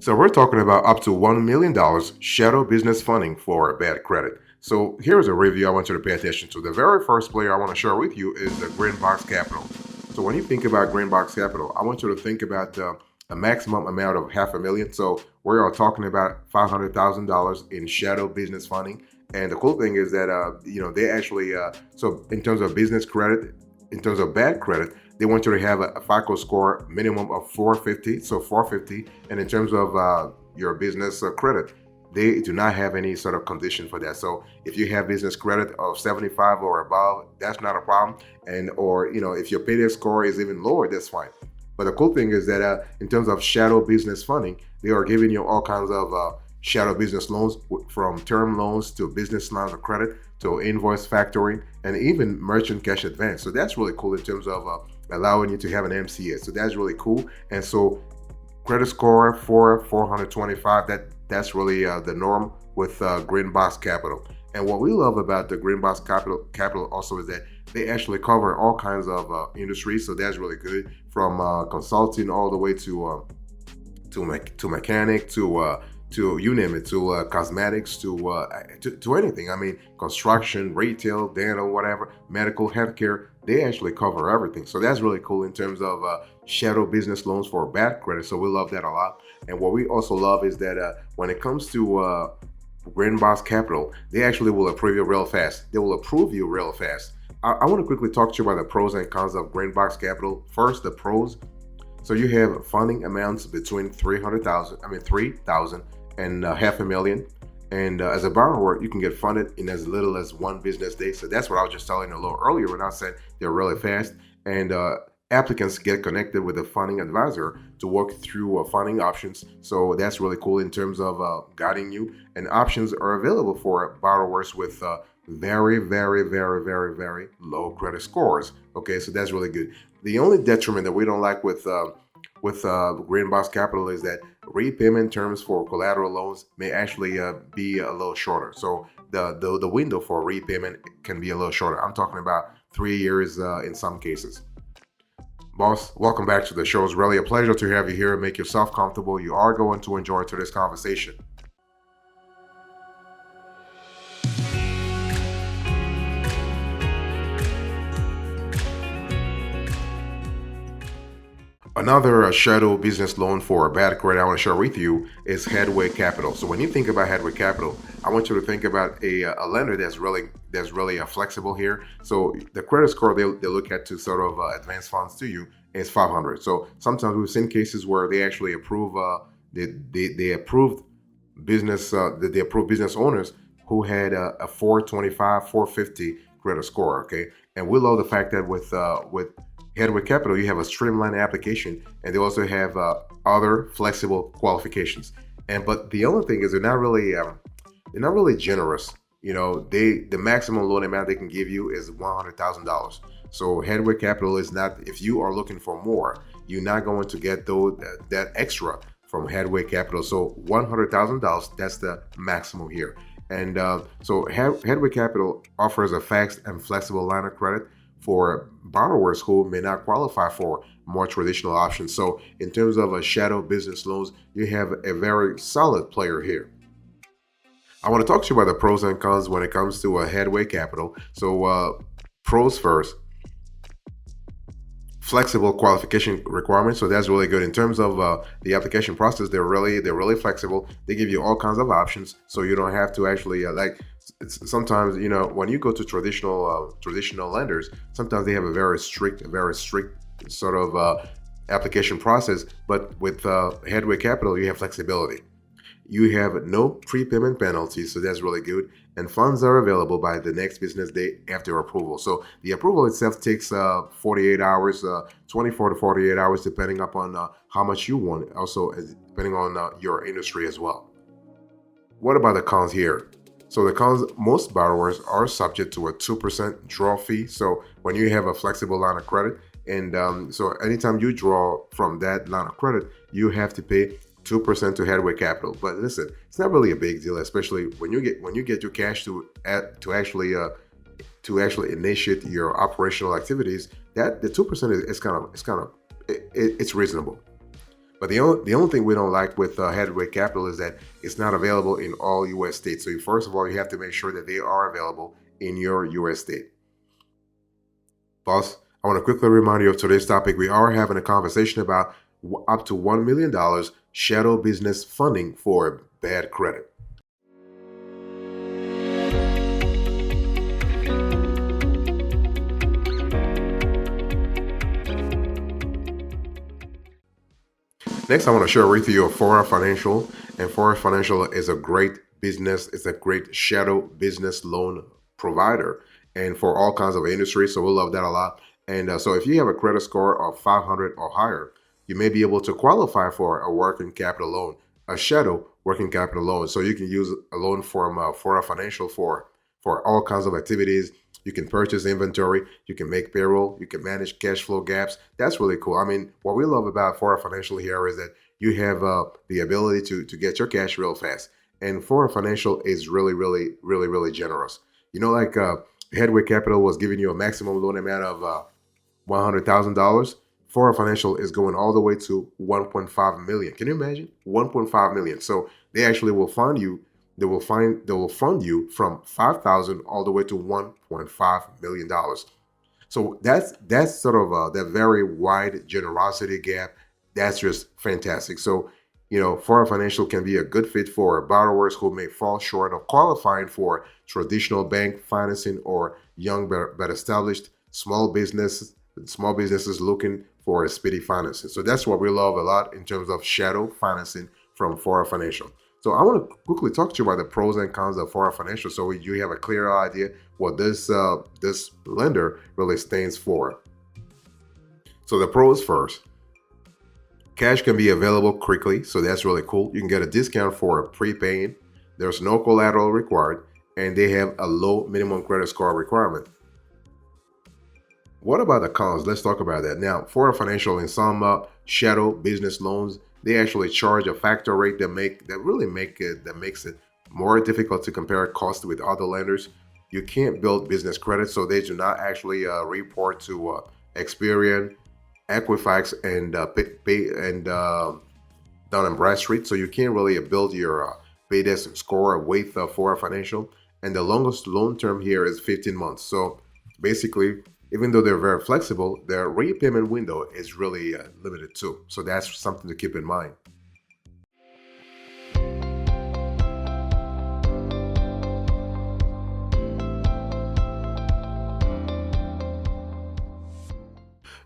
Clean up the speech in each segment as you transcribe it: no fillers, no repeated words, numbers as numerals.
So we're talking about up to $1 million shadow business funding for bad credit. So here's a review I want you to pay attention to. The very first player I want to share with you is the Greenbox Capital. So when you think about Greenbox Capital, I want you to think about a maximum amount of $500,000. So we are talking about $500,000 in shadow business funding. And the cool thing is that they actually so in terms of business credit, in terms of bad credit, they want you to have a FICO score minimum of 450, so 450. And in terms of your business credit, they do not have any sort of condition for that. So if you have business credit of 75 or above, that's not a problem. And or if your payday score is even lower, that's fine. But the cool thing is that in terms of shadow business funding, they are giving you all kinds of shadow business loans, from term loans to business lines of credit to invoice factoring and even merchant cash advance. So that's really cool in terms of allowing you to have an MCS. So that's really cool. And so credit score for 425, that's really the norm with Greenbox Capital. And what we love about the Greenbox Capital also is that they actually cover all kinds of industries. So that's really good, from consulting all the way to mechanic to you name it, to cosmetics, to anything. I mean, construction, retail, dental, whatever, medical, healthcare. They actually cover everything. So that's really cool in terms of shadow business loans for bad credit. So we love that a lot. And what we also love is that when it comes to Greenbox Capital, they actually will approve you real fast. They will approve you real fast. I want to quickly talk to you about the pros and cons of Greenbox Capital. First, the pros. So you have funding amounts between 3,000 and $500,000. And as a borrower, you can get funded in as little as one business day. So that's what I was just telling you a little earlier when I said they're really fast. And applicants get connected with a funding advisor to work through funding options. So that's really cool in terms of guiding you. And options are available for borrowers with very, very, very, very, very low credit scores. Okay, so that's really good. The only detriment that we don't like with Greenbox Capital is that repayment terms for collateral loans may actually be a little shorter. So the window for repayment can be a little shorter. I'm talking about 3 years in some cases. Boss, welcome back to the show. It's really a pleasure to have you here. Make yourself comfortable. You are going to enjoy today's conversation. Another shadow business loan for a bad credit I want to share with you is Headway Capital. So when you think about Headway Capital, I want you to think about a lender that's really flexible here. So the credit score they look at to sort of advance funds to you is 500. So sometimes we've seen cases where they actually approve they approved they approved business owners who had a 425, 450 credit score. Okay, and we love the fact that with Headway Capital, you have a streamlined application, and they also have other flexible qualifications. But the only thing is they're not really generous. The maximum loan amount they can give you is $100,000. So Headway Capital is not. If you are looking for more, you're not going to get that extra from Headway Capital. So $100,000, that's the maximum here. And so Headway Capital offers a fast and flexible line of credit for borrowers who may not qualify for more traditional options. So in terms of a shadow business loans, you have a very solid player here. I want to talk to you about the pros and cons when it comes to a Headway Capital. So pros first. Flexible qualification requirements, so that's really good in terms of the application process. They're really flexible. They give you all kinds of options, so you don't have to actually sometimes when you go to traditional lenders, sometimes they have a very strict sort of application process. But with Headway Capital, you have flexibility. You have no prepayment penalties, so that's really good. And funds are available by the next business day after approval. So the approval itself takes 48 hours, 24 to 48 hours, depending upon how much you want. Also, depending on your industry as well. What about the cons here? So the cons, most borrowers are subject to a 2% draw fee. So when you have a flexible line of credit, and so anytime you draw from that line of credit, you have to pay 2% to Headway Capital. But listen, it's not really a big deal, especially when you get your cash to actually initiate your operational activities. That the 2% is kind of it's reasonable. But the only thing we don't like with Headway Capital is that it's not available in all U.S. states. So first of all, you have to make sure that they are available in your U.S. state. Boss, I want to quickly remind you of today's topic. We are having a conversation about up to $1 million shadow business funding for bad credit. Next, I want to share with you Fora Financial. And Fora Financial is a great business. It's a great shadow business loan provider and for all kinds of industries. So we love that a lot. And so if you have a credit score of 500 or higher, you may be able to qualify for a working capital loan, a shadow working capital loan. So you can use a loan from Fora Financial for all kinds of activities. You can purchase inventory, you can make payroll, you can manage cash flow gaps. That's really cool. I mean, what we love about Fora Financial here is that you have the ability to get your cash real fast. And Fora Financial is really generous. You know, like Headway Capital was giving you a maximum loan amount of $100,000. Fora Financial is going all the way to 1.5 million. Can you imagine? 1.5 million. So they actually will fund you. They will fund you from 5,000 all the way to 1.5 million dollars. So that's sort of that very wide generosity gap. That's just fantastic. So Fora Financial can be a good fit for borrowers who may fall short of qualifying for traditional bank financing or young but established small businesses looking for a speedy financing. So that's what we love a lot in terms of shadow financing from Fora Financial. So I want to quickly talk to you about the pros and cons of Fora Financial, so you have a clear idea what this lender really stands for. So the pros first. Cash can be available quickly, so that's really cool. You can get a discount for prepaying. There's no collateral required, and they have a low minimum credit score requirement. What about the cons? Let's talk about that. Now, Fora Financial in some shadow business loans, they actually charge a factor rate that makes it more difficult to compare costs with other lenders. You can't build business credit, so they do not actually report to Experian, Equifax, and Dun & Bradstreet. So you can't really build your paydesk score with Fora Financial. And the longest loan term here is 15 months. So basically, even though they're very flexible, their repayment window is really limited too. So that's something to keep in mind.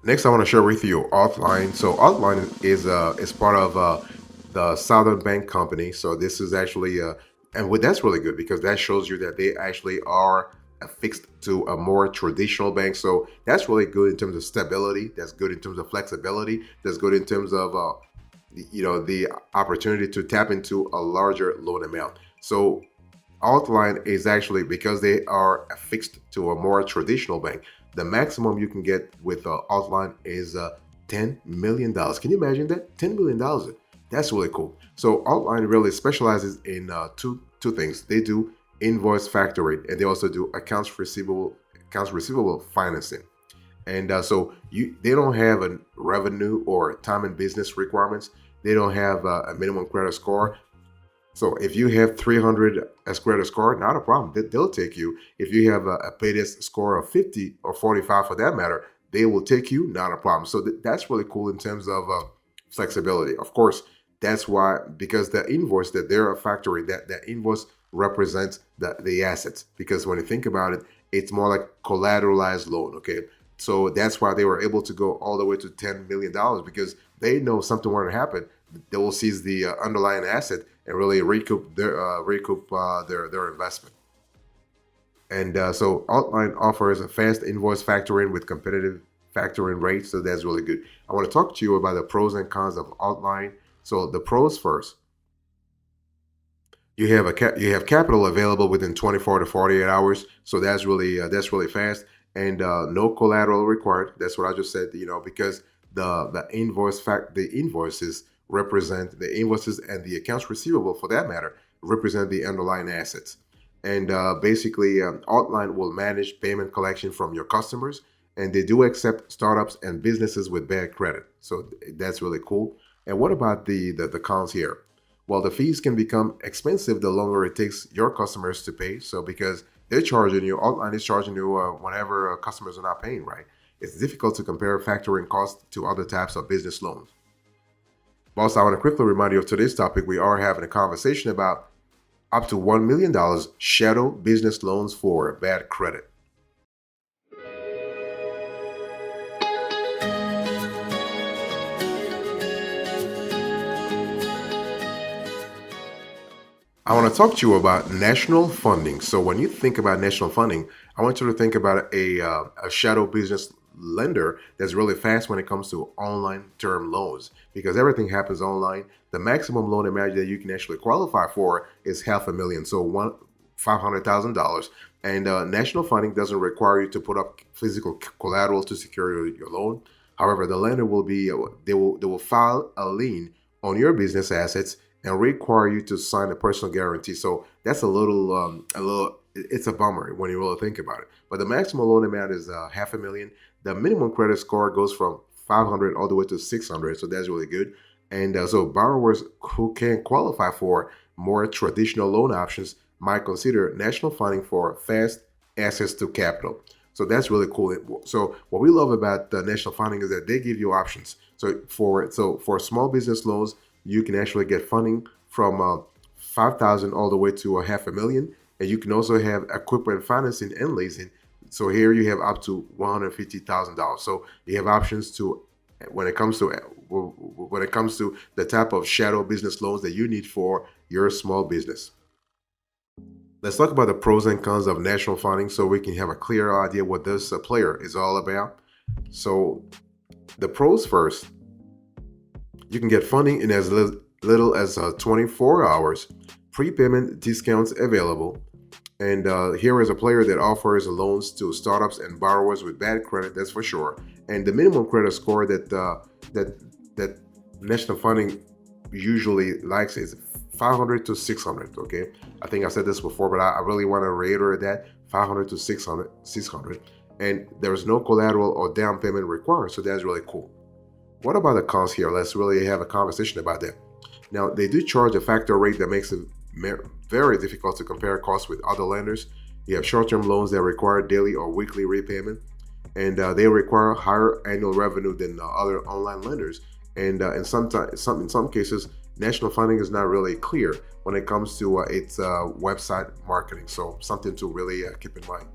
Next, I want to share with you Outline. So Outline is part of the Southern Bank Company. So this is actually that's really good because that shows you that they actually are affixed to a more traditional bank. So that's really good in terms of stability. That's good in terms of flexibility. That's good in terms of the opportunity to tap into a larger loan amount. So Outline is actually, because they are affixed to a more traditional bank, the maximum you can get with Outline is $10 million. Can you imagine that? $10 million. That's really cool. So Outline really specializes in two things. They do invoice factoring, and they also do accounts receivable financing. And so they don't have a revenue or time and business requirements. They don't have a minimum credit score. So if you have 300 as credit score, not a problem. They'll take you. If you have a paydesk score of 50 or 45 for that matter, they will take you, not a problem. So that's really cool in terms of flexibility. Of course, that's why, because the invoice that they're factoring, that invoice represents the assets. Because when you think about it, it's more like collateralized loan, okay? So that's why they were able to go all the way to $10 million, because they know something were to happen. They will seize the underlying asset and really recoup their investment. And so Outline offers a fast invoice factoring with competitive factoring rates, so that's really good. I want to talk to you about the pros and cons of Outline. So the pros first. You have capital available within 24 to 48 hours, so that's really fast, and no collateral required. That's what I just said. Because the invoices and the accounts receivable, for that matter, represent the underlying assets. And basically, Outline will manage payment collection from your customers, and they do accept startups and businesses with bad credit. So that's really cool. And what about the cons here? Well, the fees can become expensive the longer it takes your customers to pay. So because they're charging you, online is charging you whenever customers are not paying, right? It's difficult to compare factoring costs to other types of business loans. Also, I want to quickly remind you of today's topic. We are having a conversation about up to $1 million shadow business loans for bad credit. I want to talk to you about national funding. So when you think about national funding, I want you to think about a shadow business lender that's really fast when it comes to online term loans, because everything happens online. The maximum loan amount that you can actually qualify for is $500,000, so $500,000. And national funding doesn't require you to put up physical collateral to secure your loan. However, the lender will be they will file a lien on your business assets and require you to sign a personal guarantee. So that's it's a bummer when you really think about it. But the maximum loan amount is $500,000. The minimum credit score goes from 500 all the way to 600. So that's really good. And so borrowers who can qualify for more traditional loan options might consider national funding for fast access to capital. So that's really cool. So what we love about the national funding is that they give you options. So for small business loans, you can actually get funding from 5,000 all the way to $500,000, and you can also have equipment financing and leasing. So here you have up to $150,000. So you have options to when it comes to the type of shadow business loans that you need for your small business. Let's talk about the pros and cons of national funding so we can have a clear idea what this player is all about. So the pros first. You can get funding in as little as 24 hours, prepayment discounts available. And here is a player that offers loans to startups and borrowers with bad credit, that's for sure. And the minimum credit score that national funding usually likes is 500 to 600, okay? I think I said this before, but I really want to reiterate that, 500 to 600. And there's no collateral or down payment required, so that's really cool. What about the cons here? Let's really have a conversation about that. Now, they do charge a factor rate that makes it very difficult to compare costs with other lenders. You have short-term loans that require daily or weekly repayment, and they require higher annual revenue than other online lenders. And in some cases, national funding is not really clear when it comes to its website marketing. So something to really keep in mind.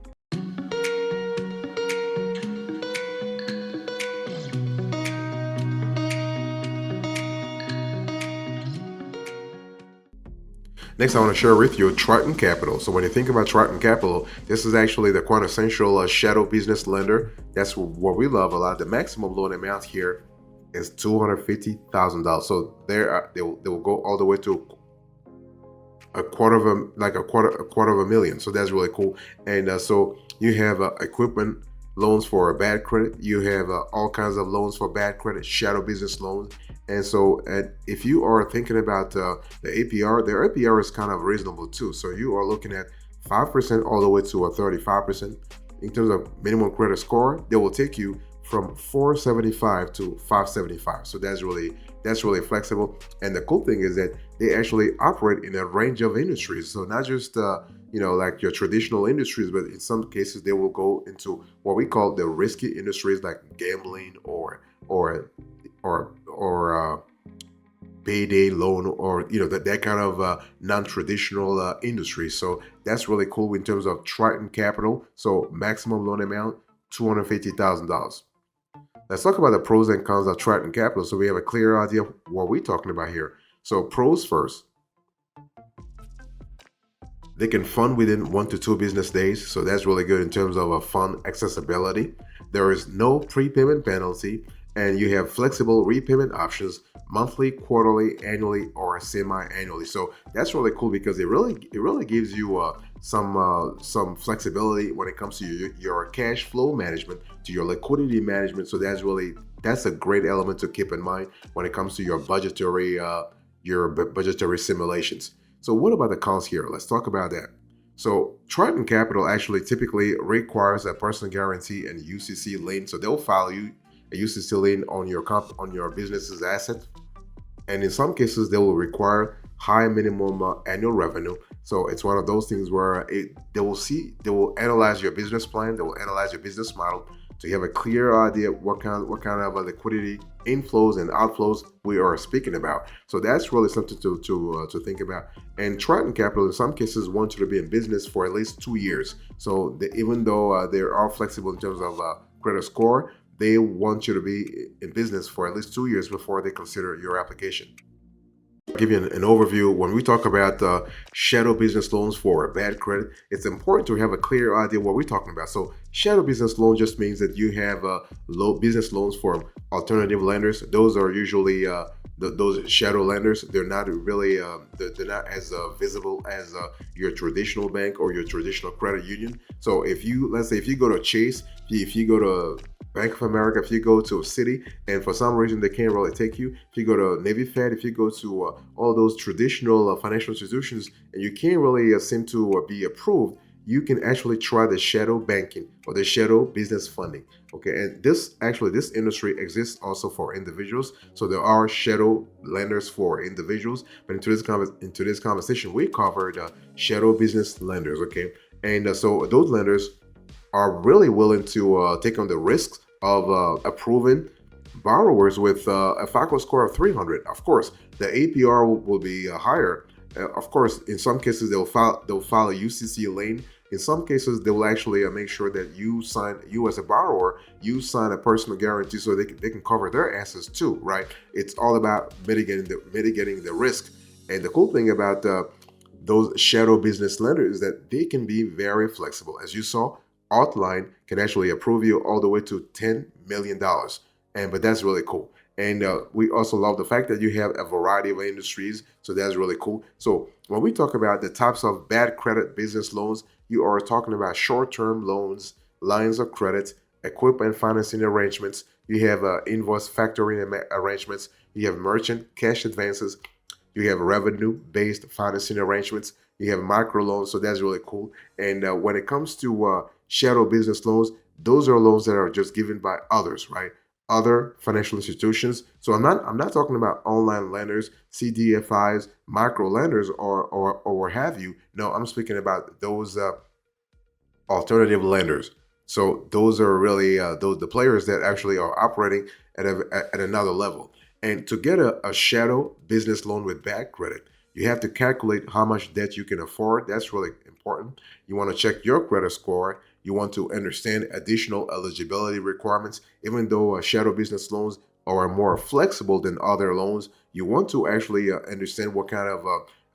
Next, I want to share with you Triton Capital. So when you think about Triton Capital, this is actually the quintessential shadow business lender. That's what we love a lot. The maximum loan amount here is $250,000. So they will go all the way to a quarter of a million. So that's really cool. And so you have equipment loans for a bad credit. You have all kinds of loans for bad credit, shadow business loans. And so if you are thinking about the APR, their APR is kind of reasonable too. So you are looking at 5% all the way to a 35%. In terms of minimum credit score, they will take you from 475 to 575. So that's really flexible. And the cool thing is that they actually operate in a range of industries. So not just like your traditional industries, but in some cases they will go into what we call the risky industries like gambling or payday loan, or that kind of non-traditional industry. So that's really cool in terms of Triton Capital. So maximum loan amount $250,000. Let's talk about the pros and cons of Triton Capital so we have a clear idea of what we're talking about here. So pros first. They can fund within 1 to 2 business days, so that's really good in terms of fund accessibility. There is no prepayment penalty, and you have flexible repayment options, monthly, quarterly, annually, or semi-annually. So that's really cool because it really gives you some flexibility when it comes to your cash flow management, to your liquidity management. So that's a great element to keep in mind when it comes to your budgetary simulations. So what about the cons here? Let's talk about that. So Triton Capital actually typically requires a personal guarantee and UCC lien. So they'll file you a UCC lien on your business's asset. And in some cases, they will require high minimum annual revenue. So it's one of those things where they will analyze your business plan, they will analyze your business model, so you have a clear idea what kind of liquidity inflows and outflows we are speaking about. So that's really something to think about. And Triton Capital, in some cases, want you to be in business for at least 2 years. So even though they are flexible in terms of credit score, they want you to be in business for at least 2 years before they consider your application. I'll give you an overview. When we talk about shadow business loans for bad credit, it's important to have a clear idea what we're talking about. So shadow business loan just means that you have low business loans from alternative lenders. Those are usually those shadow lenders. They're not really they're not as visible as your traditional bank or your traditional credit union. So let's say if you go to Chase, if you go to Bank of America, if you go to a city and for some reason they can't really take you, if you go to Navy Fed, if you go to all those traditional financial institutions and you can't really seem to be approved, you can actually try the shadow banking or the shadow business funding. Okay, and this industry exists also for individuals. So there are shadow lenders for individuals, but into this conversation we covered shadow business lenders. Okay, and so those lenders are really willing to take on the risks of approving borrowers with a FICO score of 300. Of course, the APR will be higher. Of course, in some cases they'll file a UCC lane. In some cases, they will actually make sure that you as a borrower, you sign a personal guarantee so they can cover their assets too, right? It's all about mitigating the risk. And the cool thing about those shadow business lenders is that they can be very flexible. As you saw, Outline can actually approve you all the way to $10 million. But that's really cool. And we also love the fact that you have a variety of industries. So that's really cool. So when we talk about the types of bad credit business loans, you are talking about short-term loans, lines of credit, equipment financing arrangements. You have invoice factoring arrangements. You have merchant cash advances. You have revenue-based financing arrangements. You have microloans. So that's really cool. And when it comes to shadow business loans, those are loans that are just given by others, right? Other financial institutions. So I'm not talking about online lenders, CDFIs, micro lenders, or what have you. No, I'm speaking about those alternative lenders. So those are really the players that actually are operating at another level. And to get a shadow business loan with bad credit, you have to calculate how much debt you can afford. That's really important. You want to check your credit score. You want to understand additional eligibility requirements. Even though shadow business loans are more flexible than other loans, you want to actually understand what kind of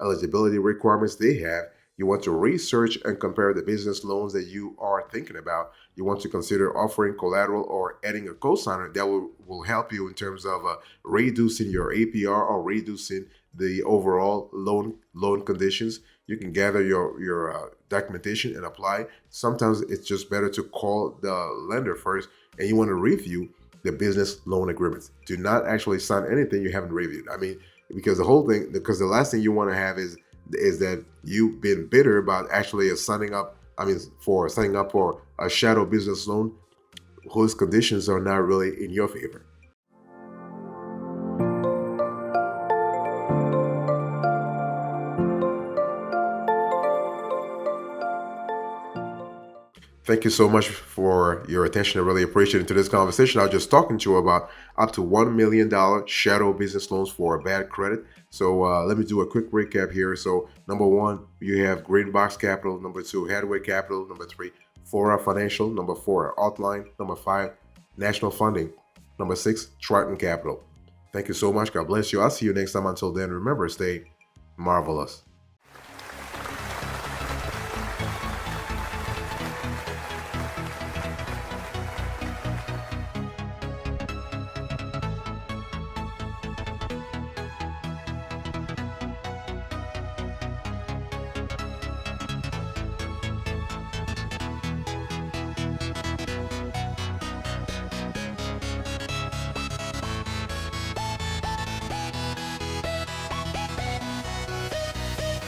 eligibility requirements they have. You want to research and compare the business loans that you are thinking about. You want to consider offering collateral or adding a cosigner that will help you in terms of reducing your APR or reducing the overall loan conditions. You can gather your documentation and apply. Sometimes it's just better to call the lender first, and you want to review the business loan agreements. Do not actually sign anything you haven't reviewed. I mean, because the last thing you want to have is that you've been bitter about actually signing up for a shadow business loan whose conditions are not really in your favor. Thank you so much for your attention. I really appreciate it. To this conversation, I was just talking to you about up to $1 million shadow business loans for bad credit. So let me do a quick recap here. So number one, you have Greenbox Capital. Number two, Headway Capital. Number three, Fora Financial. Number four, Outline. Number five, National Funding. Number six, Triton Capital. Thank you so much. God bless you. I'll see you next time. Until then, remember, stay marvelous.